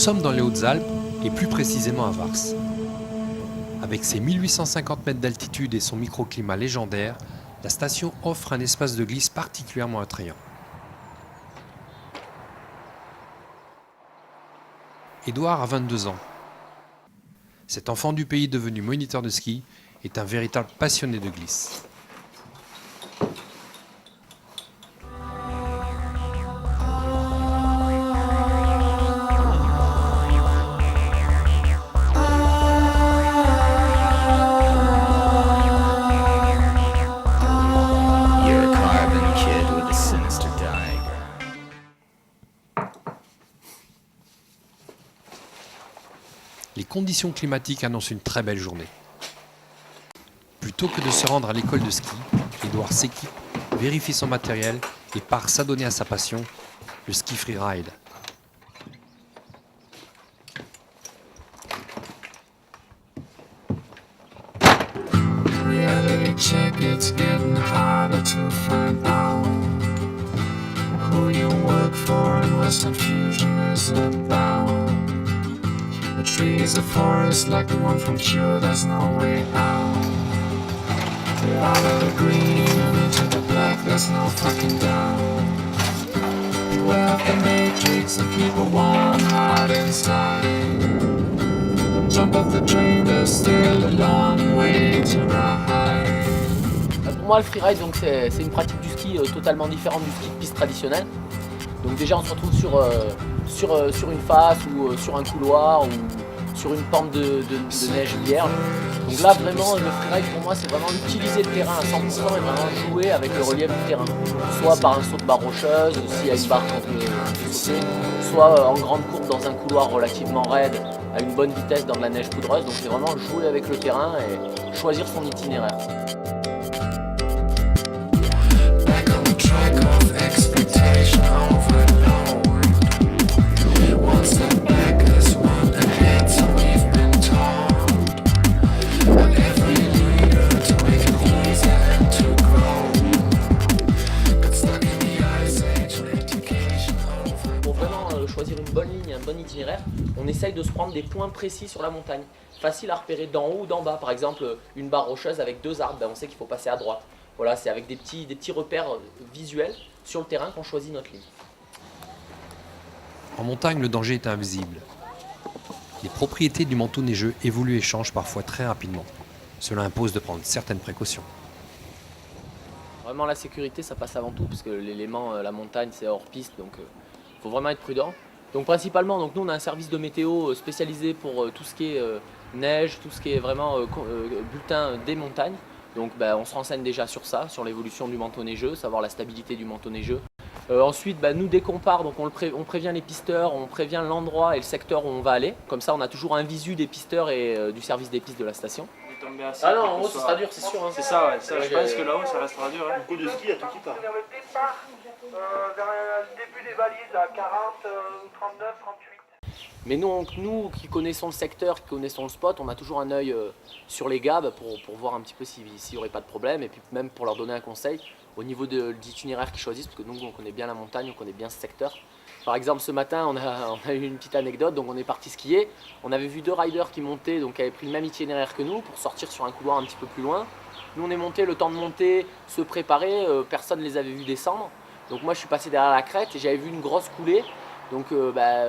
sommes dans les Hautes-Alpes et plus précisément à Vars. Avec ses 1850 mètres d'altitude et son microclimat légendaire, la station offre un espace de glisse particulièrement attrayant. Édouard a 22 ans. Cet enfant du pays devenu moniteur de ski est un véritable passionné de glisse. Les conditions climatiques annoncent une très belle journée. Plutôt que de se rendre à l'école de ski, Édouard s'équipe, vérifie son matériel et part s'adonner à sa passion, le ski freeride. The tree is a forest like the one from Cure, there's no way out. Out of the green, into the black, there's no fucking doubt. Beware of the matrix, and people want hard inside. Jump off the train, there's still a long way to ride. Pour moi, le freeride, c'est une pratique du ski totalement différente du ski de piste traditionnel. Donc déjà, on se retrouve sur une face ou sur un couloir ou sur une pente de neige vierge. Donc là, vraiment, le freeride pour moi, c'est vraiment utiliser le terrain à 100% et vraiment jouer avec le relief du terrain. Soit par un saut de barre rocheuse, s'il y a une barre qu'on peut sauter, soit en grande courbe dans un couloir relativement raide, à une bonne vitesse dans de la neige poudreuse. Donc c'est vraiment jouer avec le terrain et choisir son itinéraire. Choisir une bonne ligne, un bon itinéraire, on essaye de se prendre des points précis sur la montagne, facile à repérer d'en haut ou d'en bas. Par exemple, une barre rocheuse avec deux arbres, on sait qu'il faut passer à droite. Voilà, c'est avec des petits repères visuels sur le terrain qu'on choisit notre ligne. En montagne, le danger est invisible. Les propriétés du manteau neigeux évoluent et changent parfois très rapidement. Cela impose de prendre certaines précautions. Vraiment, la sécurité, ça passe avant tout, parce que l'élément, la montagne, c'est hors piste, donc il faut vraiment être prudent. Donc principalement, nous on a un service de météo spécialisé pour tout ce qui est neige, tout ce qui est vraiment bulletin des montagnes. Donc on se renseigne déjà sur ça, sur l'évolution du manteau neigeux, savoir la stabilité du manteau neigeux. Ensuite, nous dès qu'on part, donc on prévient les pisteurs, on prévient l'endroit et le secteur où on va aller. Comme ça on a toujours un visu des pisteurs et du service des pistes de la station. Ah non, en haut ça sera dur, c'est sûr. Hein. C'est ça, ouais. Ça, je pense que là-haut ça restera dur. Hein. Le coup de ski, il y a tout qui part. Vers le départ, vers le début des valises, à 40, 39, 38. Mais nous qui connaissons le secteur, qui connaissons le spot, on a toujours un œil sur les gars pour voir un petit peu s'il n'y aurait pas de problème. Et puis même pour leur donner un conseil au niveau de l'itinéraire qu'ils choisissent, parce que nous on connaît bien la montagne, on connaît bien ce secteur. Par exemple, ce matin, on a eu une petite anecdote, donc on est parti skier. On avait vu deux riders qui montaient, donc qui avaient pris le même itinéraire que nous pour sortir sur un couloir un petit peu plus loin. Nous, on est monté, le temps de monter, se préparer, personne ne les avait vus descendre. Donc moi, je suis passé derrière la crête et j'avais vu une grosse coulée. Donc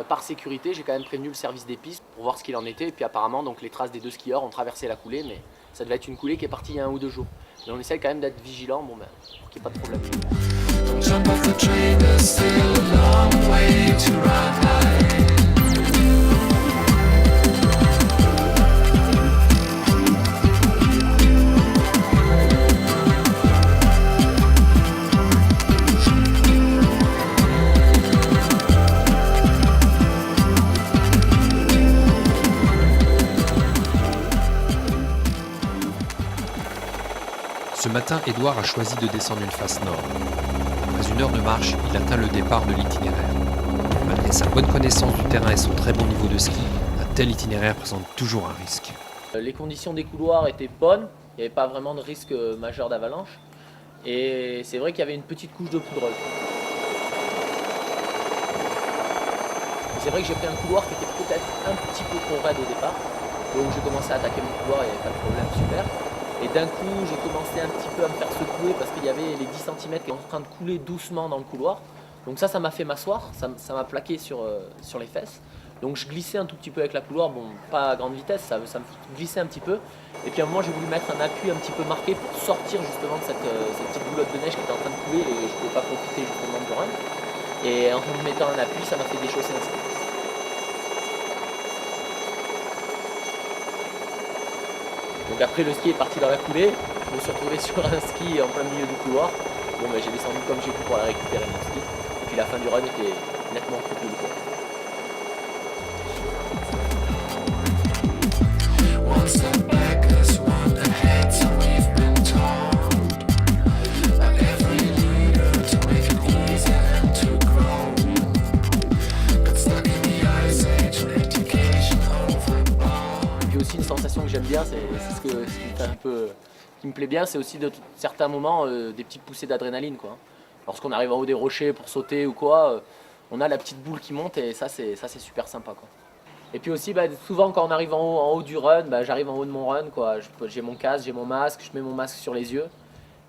par sécurité, j'ai quand même prévenu le service des pistes pour voir ce qu'il en était. Et puis apparemment, donc, les traces des deux skieurs ont traversé la coulée, mais ça devait être une coulée qui est partie il y a 1 ou 2 jours. Mais on essaye quand même d'être vigilant pour qu'il n'y ait pas de problème. Jump off the train, there's still a long way to ride. Ce matin, Édouard a choisi de descendre une face nord. Après 1 heure de marche, il atteint le départ de l'itinéraire. Malgré sa bonne connaissance du terrain et son très bon niveau de ski, un tel itinéraire présente toujours un risque. Les conditions des couloirs étaient bonnes, il n'y avait pas vraiment de risque majeur d'avalanche. Et c'est vrai qu'il y avait une petite couche de poudreuse. C'est vrai que j'ai pris un couloir qui était un petit peu trop raide au départ. Donc j'ai commencé à attaquer mon couloir, il n'y avait pas de problème, super. Et d'un coup, j'ai commencé un petit peu à me faire secouer parce qu'il y avait les 10 cm qui étaient en train de couler doucement dans le couloir. Donc ça m'a fait m'asseoir, ça m'a plaqué sur les fesses. Donc je glissais un tout petit peu avec la couloir, bon pas à grande vitesse, ça me glissait un petit peu. Et puis à un moment j'ai voulu mettre un appui un petit peu marqué pour sortir justement de cette petite boulotte de neige qui était en train de couler et je ne pouvais pas profiter justement du run. Et en mettant un appui, ça m'a fait déchausser un ski. Donc après le ski est parti dans la coulée, je me suis retrouvé sur un ski en plein milieu du couloir. Bon ben j'ai descendu comme j'ai pu pour aller récupérer mon ski. Et puis la fin du run était nettement plus cool. One step back is one ahead, so we've been told by every leader to make it easier and to grow. Got stuck in the ice age, education overboard. Et puis aussi une sensation que j'aime bien, c'est ce qui me fait un peu, qui me plaît bien, c'est aussi de certains moments des petites poussées d'adrénaline quoi. Lorsqu'on arrive en haut des rochers pour sauter ou quoi, on a la petite boule qui monte et ça c'est super sympa quoi. Et puis aussi, souvent quand on arrive en haut du run, j'arrive en haut de mon run, quoi. J'ai mon casque, j'ai mon masque, je mets mon masque sur les yeux.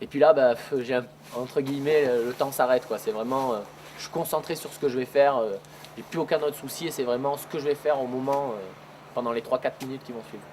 Et puis là, j'ai entre guillemets, le temps s'arrête, quoi. C'est vraiment, je suis concentré sur ce que je vais faire. J'ai plus aucun autre souci et c'est vraiment ce que je vais faire au moment, pendant les 3-4 minutes qui vont suivre.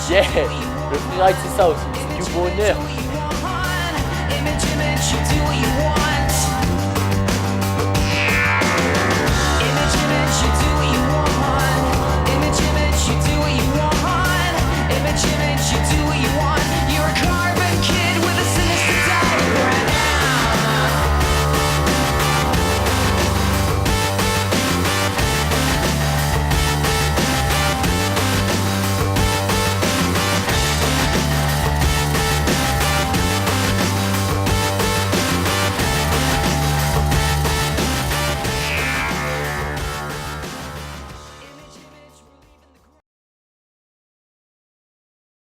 Yeah, le freeride c'est ça aussi, c'est du bonheur. Image, you do what you want.